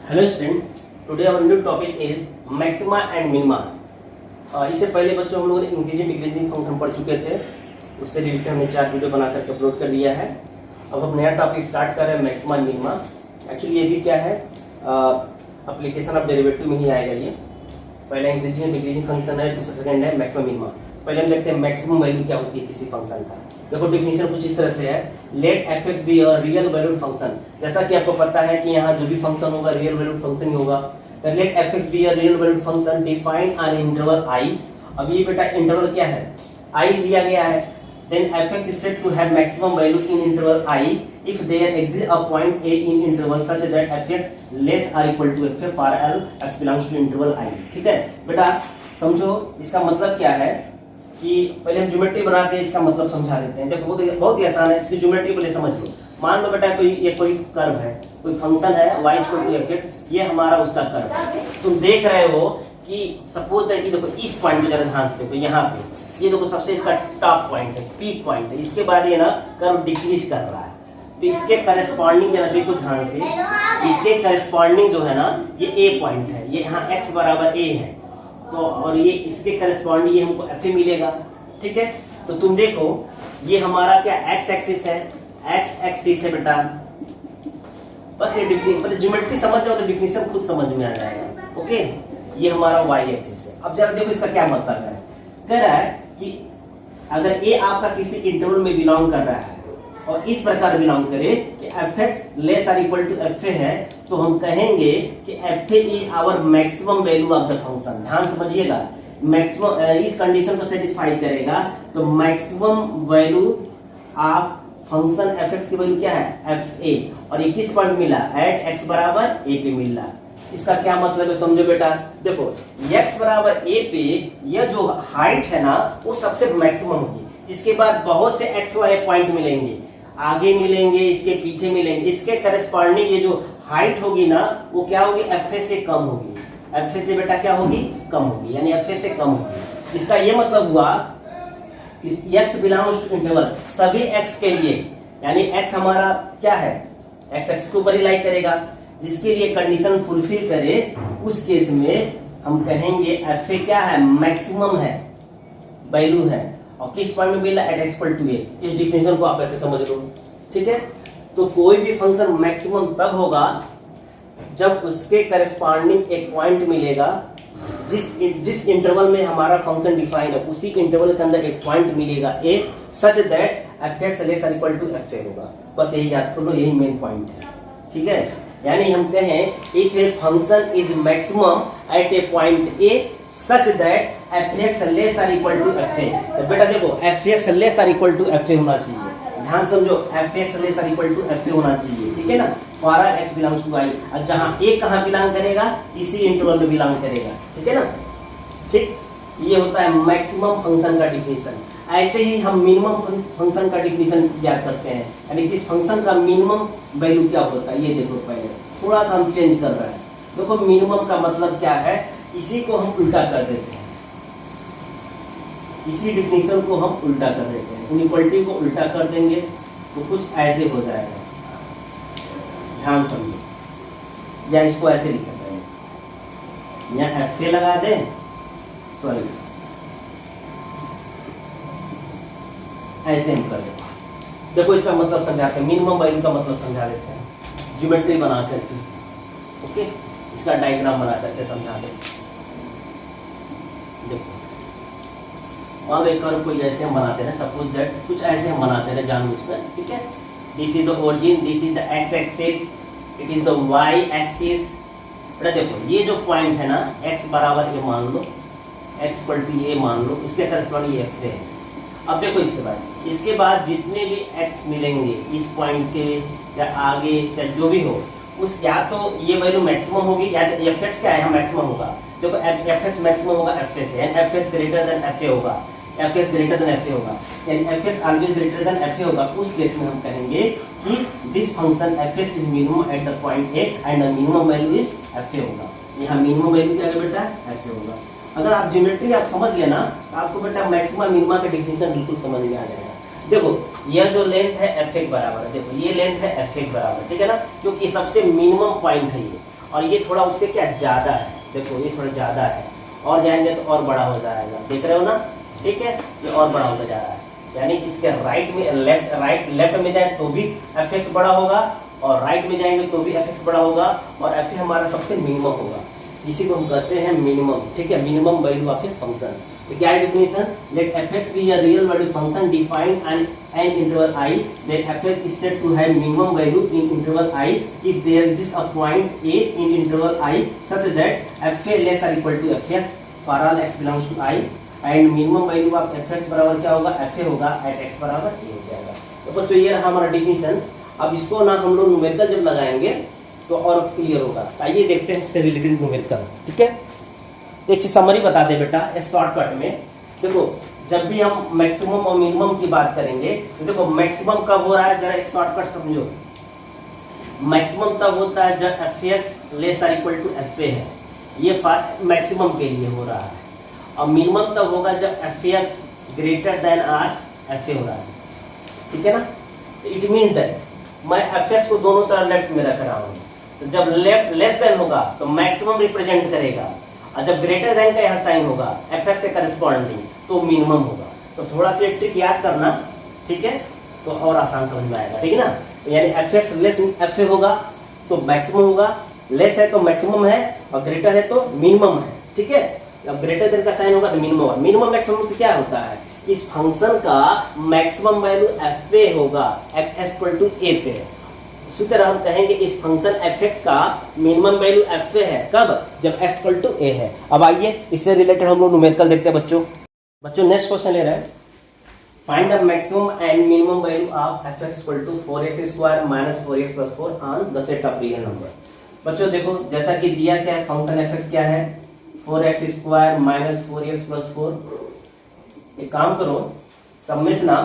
Hello student, today our new topic is maxima and minima. इससे पहले बच्चों हम लोगों ने इंक्रीजिंग डिक्रीजिंग फंक्शन पढ़ चुके थे। उससे रिलेटेड हमने 4 वीडियो बना करके अपलोड कर दिया है। अब हम नया टॉपिक स्टार्ट कर रहे हैं, मैक्सिमा एंड मिनिमा। एक्चुअली ये भी क्या है, एप्लीकेशन ऑफ डेरिवेटिव में ही आएगा ये। पहला इंक्रीजिंग डिक्रीजिंग फंक्शन है, दूसरा सेकंड है मैक्सिमा मिनिमा। पहले हम देखते हैं मैक्सिमम वैल्यू क्या होती है किसी फंक्शन का। देखो डिफिनेशन कुछ इस तरह से है, let F X be a real valued function. जैसा कि आपको पता है कि यहाँ जो भी फंक्शन होगा रियल वैल्यूड फंक्शन ही होगा। Let F X be a real valued function defined on interval I. अब ये बेटा इंटरवल क्या है, आई लिया गया है। Then F X is said to have maximum value in interval I if there exists a point a in interval such that fx less or equal to f for l x belongs to interval I। ठीक है बेटा, समझो इसका मतलब क्या है कि पहले हम ज्योमेट्री बना के इसका मतलब समझा देते हैं। देखो बहुत ही आसान है, इसकी ज्योमेट्री पहले समझ लो। मान लो बेटा कोई कर्व है, कोई फंक्शन है y = fx, ये हमारा उसका कर्व है। तुम देख रहे हो कि सपोज दैट देखो इस पॉइंट पे जरा ध्यान से देखो, यहाँ पे ये देखो सबसे इसका टॉप पॉइंट है, पीक पॉइंट है। इसके बाद ये ना कर्व डिक्रीज कर रहा है, तो इसके करस्पॉन्डिंग जरा देखो ध्यान से, इसके करस्पॉन्डिंग जो है ना ये ए पॉइंट है, ये यहाँ x बराबर a है, तो और ये इसके करस्पॉन्डिंग ये हमको f मिलेगा। ठीक है, तो तुम देखो ये हमारा क्या x एक्सिस है, x एक्सिस है बेटा। बस ये डिफिनेशन ज्योमेट्री समझ जाओ तो डिफिनेशन खुद समझ में आ जाएगा। ओके, ये हमारा y एक्सिस है। अब जरा देखो इसका क्या मतलब है, कह रहा है कि अगर a आपका किसी इंटरवल में बिलोंग कर रहा है और इस प्रकार बिलोंग करे कि fx लेस और इक्वल टू fa है, तो हम कहेंगे कि fa is our maximum value of the function. ध्यान समझिएगा, मैक्सिमम इस कंडीशन को सेटिस्फाई करेगा तो maximum value of function fx की वैल्यू क्या है fa, और ये किस पॉइंट मिला, एट x बराबर a पे मिला। इसका क्या मतलब है समझो बेटा, देखो x बराबर a पे यह जो हाइट है ना वो सबसे मैक्सिमम होगी। इसके बाद बहुत से x वाले पॉइंट मिलेंगे, आगे मिलेंगे, इसके पीछे मिलेंगे। इसके करस्पॉन्डिंग ये जो हाइट होगी ना वो क्या होगी, fa से कम होगी। fa से बेटा क्या होगी, कम होगी, यानी fa से कम होगी। इसका ये मतलब हुआ कि x बिलोंग्स टू इंटरवल, सभी x के लिए, यानी x हमारा क्या है, x एक्सिस के ऊपर ही लाई करेगा। जिसके लिए कंडीशन फुलफिल करे उस केस में हम कहेंगे fa क्या है, मैक्सिमम है, वैल्यू है, और किस पॉइंट में मिला, एट x = a। इस डिफिनेशन को आप ऐसे समझ लो। ठीक है, तो कोई भी फंक्शन मैक्सिमम तब होगा जब उसके करस्पॉन्डिंग एक पॉइंट मिलेगा, जिस इंटरवल में हमारा फंक्शन डिफाइन है उसी इंटरवल के अंदर एक पॉइंट मिलेगा a, such that fx less और इक्वल टू fa होगा। बस यही याद कर लो, यही मेन पॉइंट है। ठीक है, यानी हम कहें if a function is maximum at a point a such that fx less or equal to fa। तो बेटा देखो fx less or equal to fa होना चाहिए। ध्यान समझो, fx less or equal to fa होना चाहिए। ठीक है ना, for x belongs to I। और जहां a कहां बिलोंग करेगा, इसी इंटरवल में बिलोंग करेगा। ठीक है ना, ठीक, ये होता है मैक्सिमम फंक्शन का डिफिनेशन। ऐसे ही हम मिनिमम फंक्शन का डिफिनेशन याद करते हैं, यानी किस फंक्शन का मिनिमम वैल्यू क्या होता है। ये देखो पहले थोड़ा सा हम चेंज कर रहे हैं। देखो मिनिमम का मतलब क्या है, इसी को हम उल्टा कर देते हैं, इसी डिफिनेशन को हम उल्टा कर देते हैं। इनइक्वालिटी को उल्टा कर देंगे तो कुछ ऐसे हो जाएगा। ध्यान समझो, या इसको ऐसे लिख देते हैं, यहाँ fa लगा दें, सॉरी ऐसे हम कर देते हैं। देखो इसका मतलब समझाते हैं, मिनिमम वैल्यू का मतलब समझा देते हैं ज्योमेट्री बना करके। ओके, इसका डायग्राम बना करके समझा देते हैं। देखो मान लो एक कर्व कोई ऐसे हम बनाते हैं, सपोज दैट कुछ ऐसे हम बनाते हैं जानबूझकर। ठीक है, this is the origin, this is the x axis, it is the y axis. बेटा देखो ये जो पॉइंट है ना x बराबर a मान लो, x = a मान लो, इसके करस्पॉन्डिंग ये f है। अब देखो इसके बाद जितने भी x मिलेंगे इस पॉइंट के या आगे या जो भी हो, उस या तो ये वैल्यू मैक्सिमम होगी या fx क्या है, मैक्सिमम होगा। देखो fx मैक्सिमम होगा fa से, यानी fx ग्रेटर देन fa होगा, fx ग्रेटर देन fa होगा, यानी fx always greater than fa होगा। उस केस में हम कहेंगे कि this function fx is minimum at the point a and the minimum value is fa होगा। यहाँ मिनिमम वैल्यू क्या है बेटा, fa होगा। अगर आप ज्योमेट्री आप समझ गए ना तो आपको बेटा मैक्सिमम मिनिमा का डिफिनेशन बिल्कुल समझ में आ जाएगा। देखो यह जो लेंथ है f1 बराबर है, देखो ये लेंथ है f1 बराबर, ठीक है ना, क्योंकि सबसे मिनिमम पॉइंट है ये। और ये थोड़ा उससे क्या ज़्यादा है, देखो ये थोड़ा ज़्यादा है, और जाएंगे तो और बड़ा हो जाएगा, देख रहे हो ना, ठीक है, ये और बड़ा होता जा रहा है। यानी इसके राइट में लेफ्ट में जाए तो भी एफ एक्स बड़ा होगा, और राइट में जाएंगे तो भी एफ एक्स बड़ा होगा, और एफ ए हमारा सबसे मिनिमम होगा। इसी को हम कहते हैं मिनिमम, ठीक है, minimum value of a function. तो क्या है definition, let F X be a real value function defined an interval I, then F X is said to have minimum value in interval I if there exist a point A in interval I such that F A less और equal to F X for all X belongs to I, and minimum value of F X बराबर क्या होगा, F A होगा eight x बराबर ए हो जाएगा। तो बच्चों ये रहा हमारा डिफिनेशन। अब इसको ना हम लोग न्यूमेरिकल जब लगाएंगे तो और क्लियर होगा। आइए देखते हैं इससे रिलेटेड न्यूमेरिकल, ठीक है। एक चीज समरी बता दे बेटा शॉर्टकट में। देखो जब भी हम मैक्सिमम और मिनिमम की बात करेंगे तो देखो मैक्सिमम कब हो रहा है, जरा एक शॉर्टकट समझो। मैक्सिमम तब होता है जब एफ एक्स लेस और इक्वल टू एफ ए है, ये मैक्सिमम के लिए हो रहा है। और मिनिमम तब होगा जब F X greater then R F A हो रहा है, ठीक है ना। इट मीन दैट मैं एफ एक्स को दोनों तरफ लेफ्ट में रख रहा हूँ, तो जब लेफ्ट लेस देन होगा तो मैक्सिमम रिप्रेजेंट करेगा, और जब ग्रेटर देन का यहाँ साइन होगा एफ एक्स के करस्पॉन्डिंग तो मिनिमम होगा। तो थोड़ा सा ट्रिक याद करना, ठीक है, तो और आसान समझ में आएगा, ठीक है ना। तो यानी F x less F A होगा तो मैक्सिमम होगा, लेस है तो मैक्सिमम है, और ग्रेटर है तो मिनिमम है, ठीक है। अब ग्रेटर देन का साइन होगा तो मिनिमम होगा। मिनिमम मैक्सिमम तो क्या होता है, इस फंक्शन का मैक्सिमम वैल्यू एफ ए होगा एक्स इक्वल टू ए पे। इसी तरह हम कहेंगे इस फंक्शन एफ एक्स का मिनिमम वैल्यू एफ ए है, कब, जब एक्स इक्वल टू ए है। अब आइए इससे रिलेटेड हम लोग न्यूमेरिकल देखते हैं बच्चों नेक्स्ट क्वेश्चन ले रहे हैं, find the maximum and minimum value of F X equal to 4x² minus 4x plus 4 on the set of real number. बच्चों देखो जैसा कि दिया क्या है, फंक्शन एफ एक्स क्या है, 4x² माइनस 4x प्लस 4। एक काम करो, सब में से ना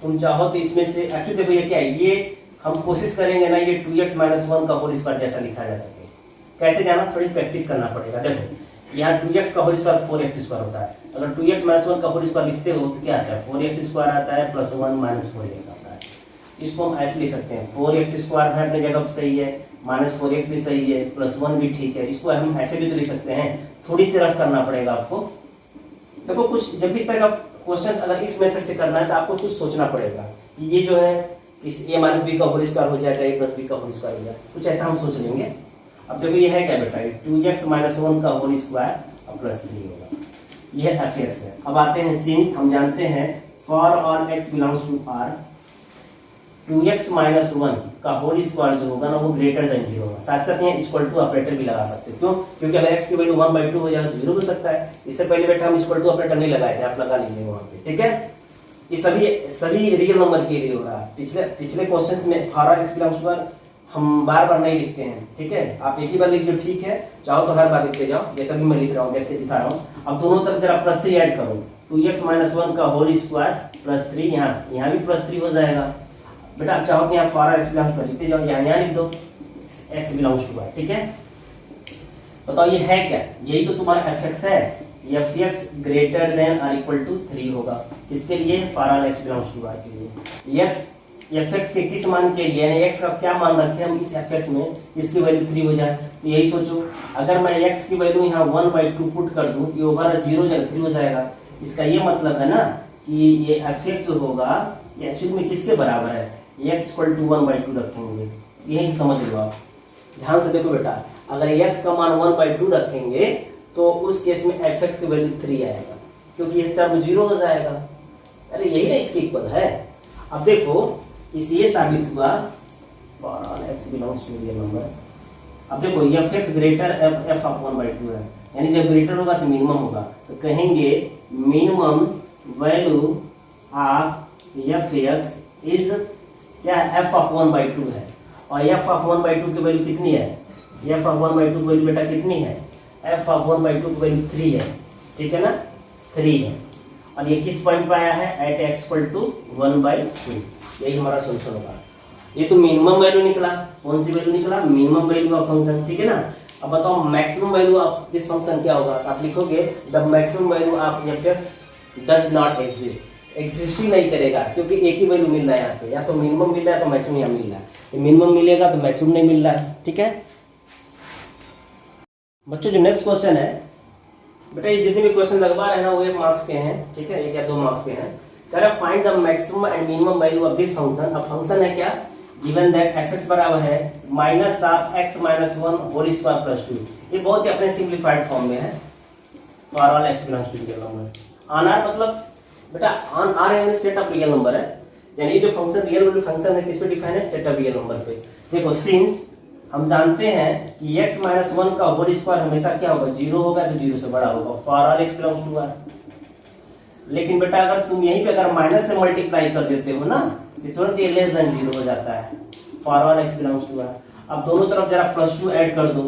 तुम चाहो तो इसमें से एक्चुअली देखो ये क्या है, ये हम कोशिश करेंगे ना ये 2x माइनस 1 का होल स्क्वायर जैसा लिखा जा सके। कैसे जाना, थोड़ी प्रैक्टिस करना पड़ेगा। देखो यहाँ 2x का होल स्क्वायर 4x² होता है, अगर 2x माइनस 1 का होल स्क्वायर लिखते हो तो क्या आता है, 4x² आता है प्लस 1 माइनस 4x आता है। इसको हम ऐसे लिख सकते हैं, 4x² है अपनी जगह सही है, माइनस 4x भी सही है, प्लस 1 भी ठीक है। इसको हम ऐसे भी तो लिख सकते हैं, थोड़ी सी रफ करना पड़ेगा आपको। देखो कुछ जब भी इस तरह का क्वेश्चन अगर इस मेथड से करना है तो आपको कुछ सोचना पड़ेगा कि ये जो है इस a माइनस बी का होल स्क्वायर हो जाएगा, a प्लस बी का होल स्क्वायर हो जाएगा, कुछ ऐसा हम सोच लेंगे। अब देखो ये है क्या बेटा, 2x माइनस 1 का होल स्क्वायर और प्लस 3 होगा, ये एफ एक्स है। अब आते हैं सिंस हम जानते हैं for all x belongs to r, 2x minus 1 का होल स्क्वायर जो होगा ना वो ग्रेटर देन 0 होगा। साथ साथ यहाँ इक्वल टू ऑपरेटर भी लगा सकते हो, क्यों, क्योंकि अगर x की वैल्यू 1/2 हो जाए तो 0 हो सकता है। इससे पहले बेटा हम इक्वल टू ऑपरेटर नहीं लगाए थे, आप लगा लीजिए वहाँ पे, ठीक है। ये सभी रियल नंबर के लिए हो रहा है। पिछले क्वेश्चंस में for all x belongs to r हम बार बार नहीं लिखते हैं, ठीक है, आप एक ही बार लिख लो, ठीक है, चाहो तो हर बार लिखते जाओ, जैसा भी मैं लिख रहा हूँ देखते दिखा रहा हूँ। अब दोनों तरफ जरा प्लस 3 ऐड करो, 2x माइनस 1 का होल स्क्वायर प्लस 3, यहाँ भी प्लस 3 हो जाएगा। बेटा आप चाहो तो यहाँ for all x belongs to r लिखते जाओ, यहाँ लिख दो x बिलोंग्स टू r, ठीक है। बताओ ये है क्या, यही तो तुम्हारा एफ एक्स है, एफ एक्स ग्रेटर देन और इक्वल टू 3 होगा। किसके लिए, for all x belongs to r के लिए। x एफ एक्स के किस मान के लिए, यानी x का क्या मान रखे हम इस एफ एक्स में, इसकी वैल्यू 3 हो जाए। तो यही सोचो, अगर मैं x की वैल्यू यहाँ 1/2 पुट कर दूं ये ओवर 0 जगह 3 हो जाएगा। इसका ये मतलब है ना कि ये एफ एक्स जो होगा ये एक्चुअली में किसके बराबर है, x इक्वल टू 1/2 रखेंगे। यही समझ लो आप, ध्यान से देखो बेटा, अगर x का मान 1/2 रखेंगे तो उस केस में एफ एक्स की वैल्यू 3 आएगा, क्योंकि इस टर्म 0 हो जाएगा। अरे यही ना इसके इक्वल है। अब देखो इस ये साबित हुआ for all x belongs to real number. अब देखो F X greater F of 1/2 है, यानी जब ग्रेटर होगा तो मिनिमम होगा, तो कहेंगे minimum value of F X is क्या, एफ ऑफ 1/2 है। और एफ ऑफ 1/2 की वैल्यू कितनी है, एफ ऑफ 1/2 की वैल्यू बेटा कितनी है, एफ ऑफ 1/2 की वैल्यू 3 है, ठीक है ना, 3 है। और ये किस पॉइंट पे आया है, एट एक्स इक्वल टू 1/2। यही हमारा सोल्यूशन होगा। ये तो मिनिमम वैल्यू निकला, कौन सी वैल्यू निकला, मिनिमम वैल्यू ऑफ फंक्शन, ठीक है ना। अब बताओ maximum value of this function क्या होगा, तो आप लिखोगे the maximum value of F X does not exist ही नहीं करेगा, क्योंकि एक ही वैल्यू मिल रहा है यहाँ पे, या तो मिनिमम मिल रहा है तो मैक्सिमम यहाँ मिल रहा है, मिनिमम मिलेगा तो मैक्सिमम नहीं मिल रहा है, ठीक है। बच्चों जो नेक्स्ट क्वेश्चन है, बेटा ये जितने भी क्वेश्चन लगवा रहे हैं ना वो 1 मार्क्स के हैं, ठीक है, 1 या 2 मार्क्स के हैं। कह रहा है find the maximum and minimum value of this function. अब फंक्शन है क्या, गिवन दैट f(x) बराबर है -(x - 1) होल स्क्वायर प्लस 2। ये बहुत ही अपने सिंप्लीफाइड फॉर्म में है, for all x belongs to real number. On r मतलब बेटा ऑन r यानी सेट ऑफ रियल नंबर है, यानी जो फंक्शन रियल वैल्यू फंक्शन है किस पे डिफाइन है, सेट ऑफ रियल नंबर पे। देखो सिंस हम जानते हैं कि x - 1 का होल स्क्वायर हमेशा क्या होगा, 0 होगा, तो 0 से बड़ा होगा, for all x belongs to r। लेकिन बेटा अगर तुम यहीं पे अगर माइनस से मल्टीप्लाई कर देते हो ना तो तुरंत ये लेस देन 0 हो जाता है, for all x belongs to r। अब दोनों तरफ जरा +2 ऐड कर दो,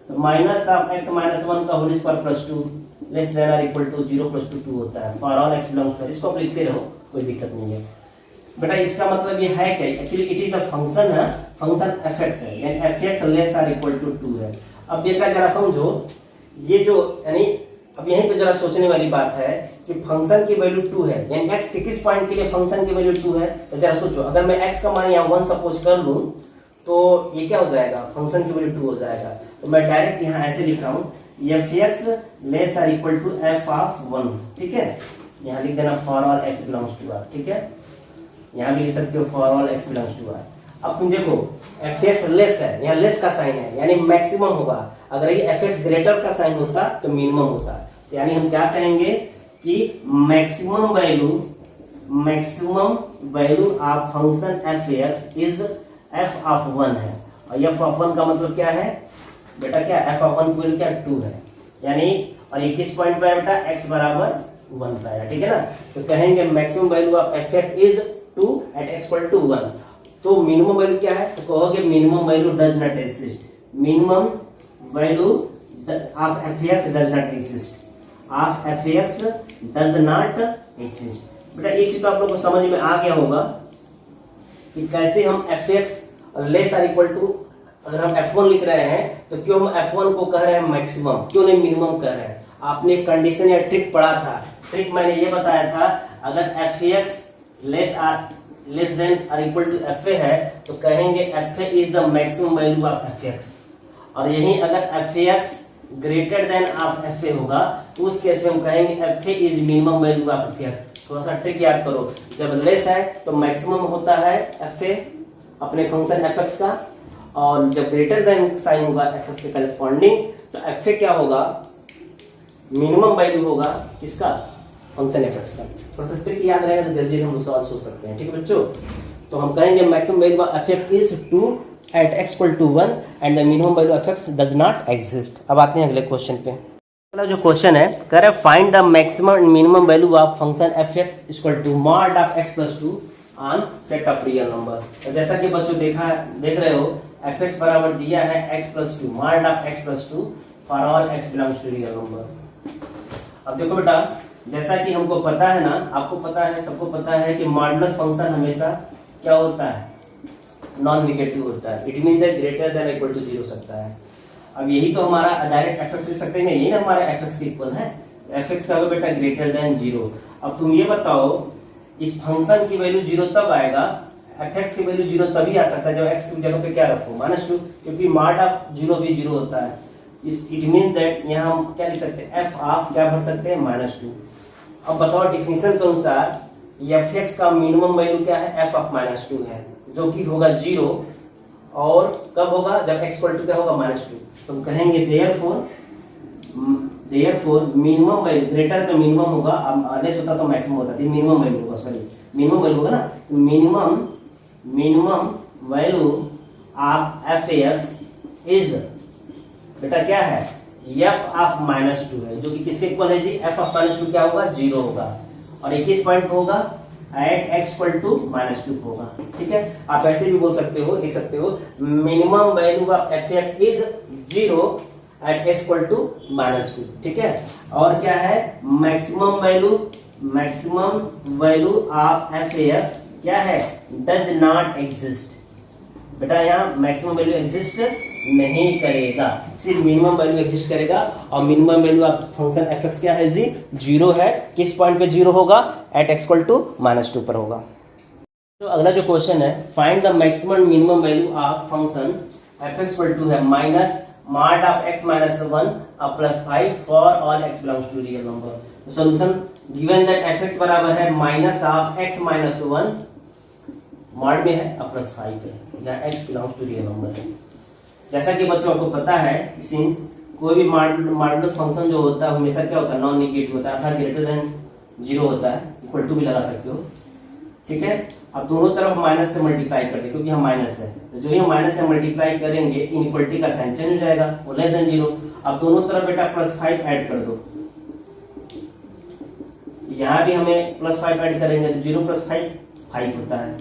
तो -(x - 1) का whole square plus 2 less than और इक्वल टू 0 + 2 2 होता है, for all x belongs to r। इसको आप लिखते रहो, कोई दिक्कत नहीं है बेटा। इसका मतलब ये है क्या, actually it is the function है, फंक्शन f(x) है, यानी f(x) लेस और इक्वल टू 2 है। अब बेटा जरा समझो ये जो, यानी अब यहीं पे जरा सोचने वाली बात है कि फंक्शन की वैल्यू 2 है, यानी x के किस पॉइंट के लिए फंक्शन की वैल्यू 2 है, तो जरा सोचो अगर मैं x का मान यहाँ 1 सपोज कर लूं तो ये क्या हो जाएगा, फंक्शन की वैल्यू 2 हो जाएगा। तो मैं डायरेक्ट यहाँ ऐसे लिख रहा हूँ f(x) लेस और इक्वल टू f(1), ठीक है, यहाँ लिख देना for all x belongs to r, ठीक है, यहाँ भी लिख सकते हो for all x belongs to r। अब तुम देखो f(x) लेस है, यहाँ लेस का साइन है यानी मैक्सिमम होगा, अगर ये f(x) ग्रेटर का साइन होता तो मिनिमम होता, यानी हम क्या कहेंगे कि maximum value of function f(x) is f(1) है, और f(1) का मतलब क्या है बेटा, क्या f(1) की वैल्यू क्या 2 है, यानी और ये किस पॉइंट पे है बेटा, x बराबर 1 पे है, ठीक है ना। तो कहेंगे maximum value of f(x) is 2 at x equal to 1। तो मिनिमम वैल्यू क्या है, तो कहोगे minimum value does not exist, minimum value of f(x) does not exist, of f(x) does not exist. बेटा इसी तो आप लोगों को समझ में आ गया होगा कि कैसे हम f(x) लेस और इक्वल टू, अगर हम f1 लिख रहे हैं तो क्यों हम f1 को कह रहे हैं मैक्सिमम, क्यों नहीं मिनिमम कह रहे हैं। आपने कंडीशन या ट्रिक पढ़ा था, ट्रिक मैंने ये बताया था अगर f(x) लेस देन और इक्वल टू fa है तो कहेंगे fa is the maximum value of f(x), और यही अगर f(x) greater than of fa होगा तो उस केस में हम कहेंगे fa is minimum value of f(x). थोड़ा सा ट्रिक याद करो, जब लेस है तो मैक्सिमम होता है fa अपने फंक्शन f(x) का, और जब ग्रेटर देन साइन होगा f(x) के करस्पॉन्डिंग तो fa क्या होगा, मिनिमम वैल्यू होगा किसका, फंक्शन f(x) का। थोड़ा सा ट्रिक याद रहेगा तो जल्दी हम सवाल सोच सकते हैं, ठीक है बच्चों। तो हम कहेंगे maximum value of f(x) is 2 at x equal to 1 and the minimum value of f(x) does not exist. अब आते हैं अगले क्वेश्चन पे। अगला जो क्वेश्चन है कह रहा है find the maximum and minimum value of function f(x) equal to mod of x plus 2 on set of real number. तो जैसा कि बच्चों देख रहे हो f(x) बराबर दिया है x plus 2 mod of x plus 2 for all x belongs to real number. अब देखो बेटा जैसा कि हमको पता है ना, आपको पता है, सबको पता है कि मॉडुलस फंक्शन हमेशा क्या होता है, नॉन नेगेटिव होता है, it mean that greater than equal to 0 हो सकता है। अब यही तो हमारा डायरेक्ट f(x) लिख सकते हैं, यही ना हमारा f(x) के इक्वल है, f(x) का होगा बेटा ग्रेटर देन 0। अब तुम ये बताओ इस फंक्शन की वैल्यू 0 तब आएगा, f(x) की वैल्यू 0 तभी आ सकता है जब x की जगह पे क्या रखो -2, क्योंकि मॉड ऑफ 0 भी 0 होता है। इट मीन दैट यहाँ हम क्या लिख सकते हैं, f ऑफ क्या भर सकते हैं -2। अब बताओ डेफिनेशन के अनुसार f(x) का मिनिमम वैल्यू क्या है, f ऑफ -2 है, जो कि होगा 0, और कब होगा जब x इक्वल टू क्या होगा -2। तो हम कहेंगे देयरफॉर मिनिमम वैल्यू ग्रेटर तो मिनिमम होगा, अब लेस होता तो मैक्सिमम होता, तो मिनिमम वैल्यू होगा, सॉरी मिनिमम वैल्यू होगा ना, minimum value of f(x) is बेटा क्या है, f ऑफ -2 है, जो कि किसके इक्वल है जी, f ऑफ -2 क्या होगा, 0 होगा, और ये किस पॉइंट पे होगा, एट x इक्वल टू -2 होगा, ठीक है। आप ऐसे भी बोल सकते हो, लिख सकते हो minimum value of f(x) is 0 at x equal to -2, ठीक है। और क्या है, मैक्सिमम वैल्यू ऑफ f(x) क्या है, डज नॉट एग्जिस्ट। बेटा यहाँ मैक्सिमम वैल्यू एग्जिस्ट नहीं करेगा, सिर्फ मिनिमम वैल्यू एग्जिस्ट करेगा, और minimum value of function f(x) क्या है जी, 0 है। किस पॉइंट पे 0 होगा, एट x इक्वल टू -2 पर होगा। तो अगला जो क्वेश्चन है find the maximum minimum value of function f(x) equal to है mod of x minus 1 plus 5 for all x belongs to real number. तो solution given that fx बराबर है minus of x minus 1 mod में है और plus 5 है जहाँ x belongs to real number है। जैसा कि बच्चों आपको पता है सिंस कोई भी मॉडुलस फंक्शन जो होता है हमेशा क्या होता है नॉन नेगेटिव होता है अर्थात ग्रेटर देन 0 होता है, इक्वल टू भी लगा सकते हो। ठीक है, अब दोनों तरफ माइनस से मल्टीप्लाई कर दे क्योंकि हम माइनस है, तो जो ही हम माइनस से मल्टीप्लाई करेंगे इनइक्वलिटी का साइन चेंज हो जाएगा वो लेस देन 0। अब दोनों तरफ बेटा प्लस 5 ऐड कर दो, यहाँ भी हमें प्लस 5 ऐड करेंगे तो 0 प्लस 5 होता है।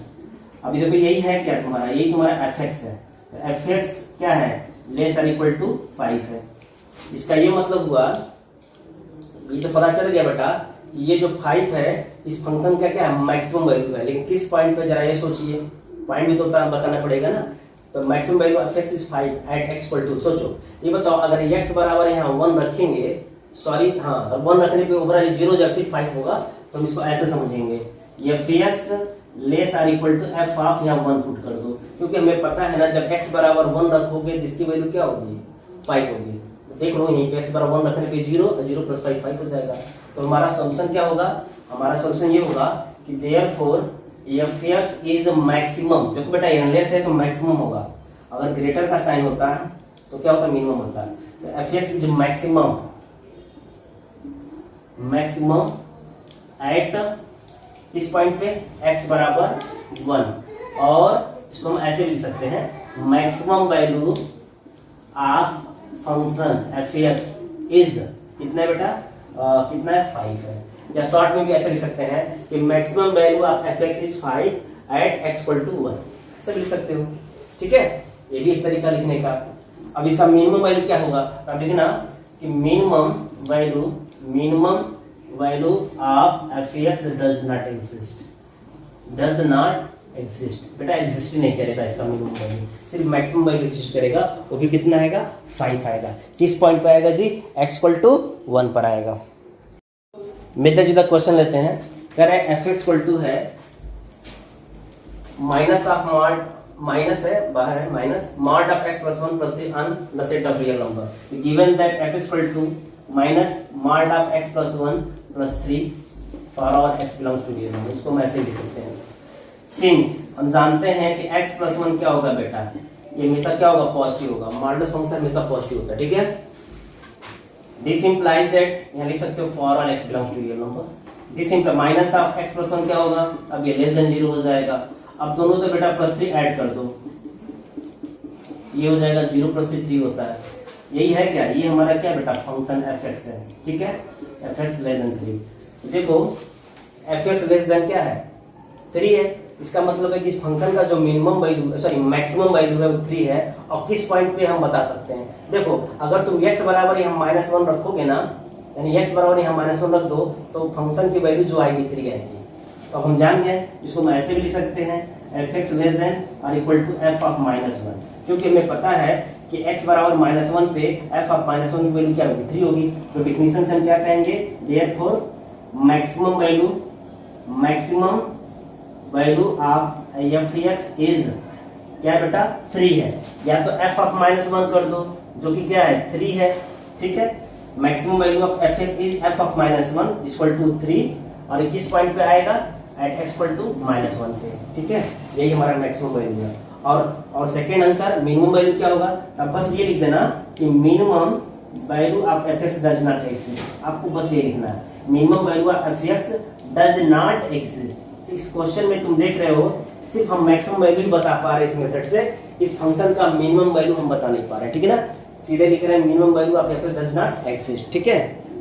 अभी देखो यही है क्या तुम्हारा, यही तुम्हारा fx है, तो fx क्या है लेस और इक्वल टू 5 है। इसका ये मतलब हुआ, ये तो पता चल गया बेटा ये जो 5 है इस फंक्शन का क्या है मैक्सिमम वैल्यू है, लेकिन किस पॉइंट पे जरा ये सोचिए, पॉइंट भी तो बताना पड़ेगा ना। तो maximum value of x is 5 at x equal to, सोचो ये बताओ अगर x बराबर यहाँ 1 रखेंगे, सॉरी हाँ 1 रखने पे ओवरऑल 0 जब से 5 होगा तो हम इसको ऐसे समझेंगे ये fx less or equal to f of यहाँ 1 पुट कर दो, क्योंकि हमें पता है ना जब x बराबर 1 रखोगे जिसकी वैल्यू क्या होगी 5 होगी। देख लो यहीं पे x बराबर 1 रखने पे 0 और 0 प्लस 5 हो जाएगा। तो हमारा सॉल्यूशन क्या होगा, हमारा सॉल्यूशन ये होगा कि देयरफॉर fx इज मैक्सिमम, देखो बेटा यहाँ लेस है तो मैक्सिमम होगा, अगर ग्रेटर का साइन होता है तो क्या होता है मिनिमम होता है। तो fx इज मैक्सिमम एट इस पॉइंट पे x बराबर 1, और इसको हम ऐसे लिख सकते हैं maximum value of function fx is कितना है बेटा कितना है 5 है, या शॉर्ट में भी ऐसे लिख सकते हैं कि maximum value of fx is 5 at x equal to 1, ऐसे लिख सकते हो। ठीक है, ये भी एक तरीका लिखने का। अब इसका मिनिमम वैल्यू क्या होगा, अब लिखना कि minimum value of fx does not exist, बेटा एग्जिस्ट नहीं करेगा इसका मिनिमम वैल्यू, सिर्फ मैक्सिमम वैल्यू एग्जिस्ट करेगा, वो भी कितना आएगा 5 आएगा। किस पॉइंट पर आएगा जी x इक्वल टू 1 पर आएगा। मिलता जुलता क्वेश्चन लेते हैं, कह रहे हैं fx इक्वल टू है माइनस ऑफ मॉड, माइनस है बाहर है minus mod of x plus 1 plus 3 on the set of real number given that f equal to minus mod of x plus 1 plus 3 for all x belongs to real number. इसको हम ऐसे लिख सकते हैं, since हम जानते हैं कि x प्लस 1 क्या होगा बेटा, ये हमेशा क्या होगा पॉजिटिव होगा, मॉडुलस फंक्शन हमेशा पॉजिटिव होता है। ठीक है, दिस इंप्लाइज दैट यहाँ लिख सकते हो for all x belongs to real number, this implies minus of x plus 1 क्या होगा, अब ये लेस देन 0 हो जाएगा। अब दोनों तो बेटा प्लस 3 ऐड कर दो, ये हो जाएगा 0 प्लस 3 होता है, यही है क्या, ये हमारा क्या बेटा फंक्शन fx है। ठीक है, fx लेस देन 3, देखो fx लेस देन क्या है 3 है, इसका मतलब है कि इस फंक्शन का जो minimum value sorry maximum value है वो 3 है, और किस पॉइंट पे हम बता सकते हैं, देखो अगर तुम x बराबर यहाँ -1 रखोगे ना, यानी x बराबर यहाँ -1 रख दो तो फंक्शन की वैल्यू जो आएगी 3 आएगी। तो हम जान गए, इसको हम ऐसे भी लिख सकते हैं fx लेस देन और इक्वल टू f ऑफ -1, क्योंकि हमें पता है कि x बराबर -1 पे f ऑफ -1 की वैल्यू क्या होगी 3 होगी। तो डेफिनेशन से हम क्या कहेंगे, therefore maximum value of fx is क्या है बेटा 3 है, या तो f ऑफ -1 कर दो जो कि क्या है 3 है। ठीक है, maximum value of fx is f of -1 equal to 3, और किस पॉइंट पे आएगा एट x इक्वल टू -1 पे। ठीक है, यही हमारा मैक्सिमम वैल्यू है। और सेकेंड आंसर मिनिमम वैल्यू क्या होगा, तब बस ये लिख देना कि minimum value of fx does not exist, आपको बस ये लिखना है minimum value of fx does not exist. इस क्वेश्चन में तुम देख रहे हो सिर्फ हम मैक्सिमम वैल्यू ही बता पा रहे हैं इस मेथड से, इस फंक्शन का मिनिमम वैल्यू हम बता नहीं पा रहे। ठीक है ना, सीधे लिख रहे हैं minimum value of fx does not exist. ठीक है,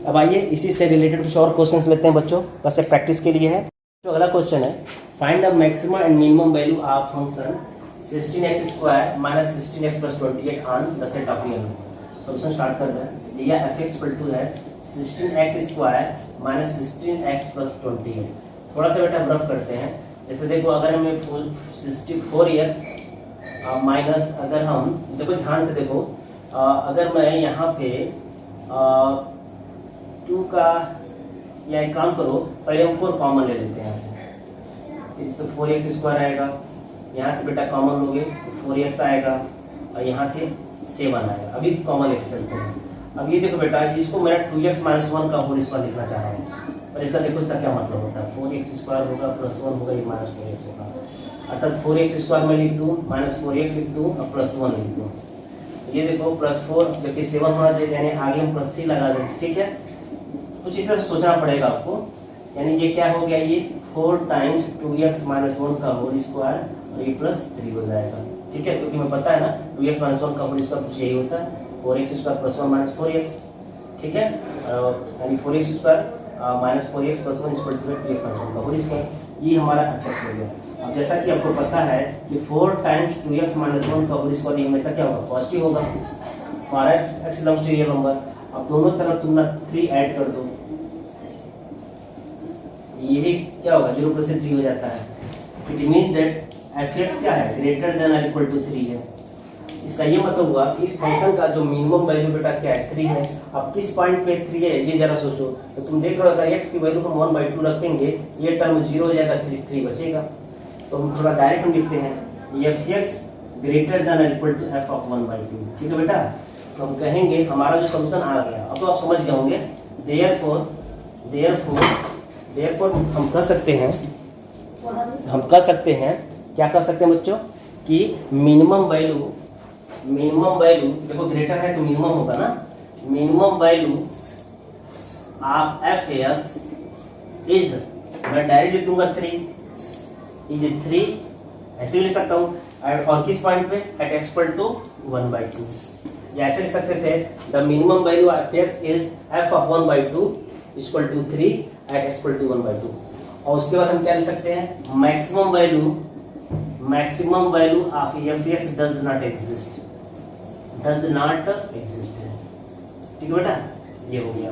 अब आइए इसी से रिलेटेड कुछ और क्वेश्चंस लेते हैं बच्चों, बस एक प्रैक्टिस के लिए है। तो अगला क्वेश्चन है find the maximum and minimum value of function 16x square minus 16x plus 28 on the set of real number. Solution start कर रहे हैं, दिया fx इक्वल टू है 16x square minus 16x plus 28। थोड़ा सा बेटा रफ करते हैं, जैसे देखो अगर हमें 64x माइनस, अगर हम देखो ध्यान से देखो, अगर मैं यहाँ पे 2 का, या एक काम करो पहले हम 4 कॉमन ले लेते हैं यहाँ से, इस तो 4x स्क्वायर आएगा, यहाँ से बेटा कॉमन लोगे तो 4x आएगा, और यहाँ से 7 आएगा। अभी कॉमन लेके चलते हैं। अब ये देखो बेटा, इसको मैं 2x माइनस 1 का होल स्क्वायर लिखना चाह रहा हूँ, और इसका देखो इसका क्या मतलब होता है, 4x स्क्वायर होगा प्लस 1 होगा, ये माइनस 4x होगा, अर्थात 4x स्क्वायर में लिख दूँ, माइनस 4x लिख दूँ और प्लस 1 लिख दूँ। ये देखो प्लस 4 जबकि 7 होना चाहिए, यानी आगे हम प्लस 3 लगा दें, ठीक है। कुछ इस तरह सोचना पड़ेगा आपको, यानी ये क्या हो गया, ये 4 टाइम्स 2x माइनस 1 का होल स्क्वायर और ये प्लस 3 हो जाएगा, ठीक है, क्योंकि हमें पता है ना 2x माइनस 1 का होल स्क्वायर कुछ यही होता है, 4x square plus 1 minus 4x, ठीक है, यानी 4x square minus 4x plus 1 equal to 2x minus 1 का होल स्क्वायर। ये हमारा fx हो गया। अब जैसा कि आपको पता है कि 4 टाइम्स 2x माइनस 1 का होल स्क्वायर ये हमेशा क्या होगा, पॉजिटिव होगा, हमारा x belongs to real number. अब दोनों तरफ तुम 3 ऐड कर दो, ये क्या होगा, 0 से 3 हो जाता है। इट मीन दैट fx क्या है, ग्रेटर देन और इक्वल टू 3 है। इसका ये मतलब हुआ कि इस फंक्शन का जो मिनिमम वैल्यू बेटा क्या है, 3 है। अब किस पॉइंट पे 3 है ये जरा सोचो, तो तुम देख रहे हो अगर x की वैल्यू को 1/2 रखेंगे, ये टर्म 0 हो जाएगा, 3 बचेगा। तो हम थोड़ा डायरेक्ट हम लिखते हैं fx ग्रेटर देन और इक्वल टू f ऑफ 1/2, ठीक है बेटा। तो हम कहेंगे हमारा जो सोल्यूशन आ गया, अब तो आप समझ गए होंगे। देयरफॉर हम कह सकते हैं क्या कह सकते हैं बच्चों, कि मिनिमम वैल्यू देखो ग्रेटर है तो मिनिमम होगा ना, minimum value of fx is, मैं डायरेक्ट लिख दूंगा 3 इज 3, ऐसे भी लिख सकता हूँ, और किस पॉइंट पे, एट x इक्वल टू 1/2, या ऐसे लिख सकते थे the minimum value of fx is f of 1/2 equal to 3 at x equal to 1/2। और उसके बाद हम क्या लिख सकते हैं, maximum value of fx does not exist, ठीक है बेटा, ये हो गया।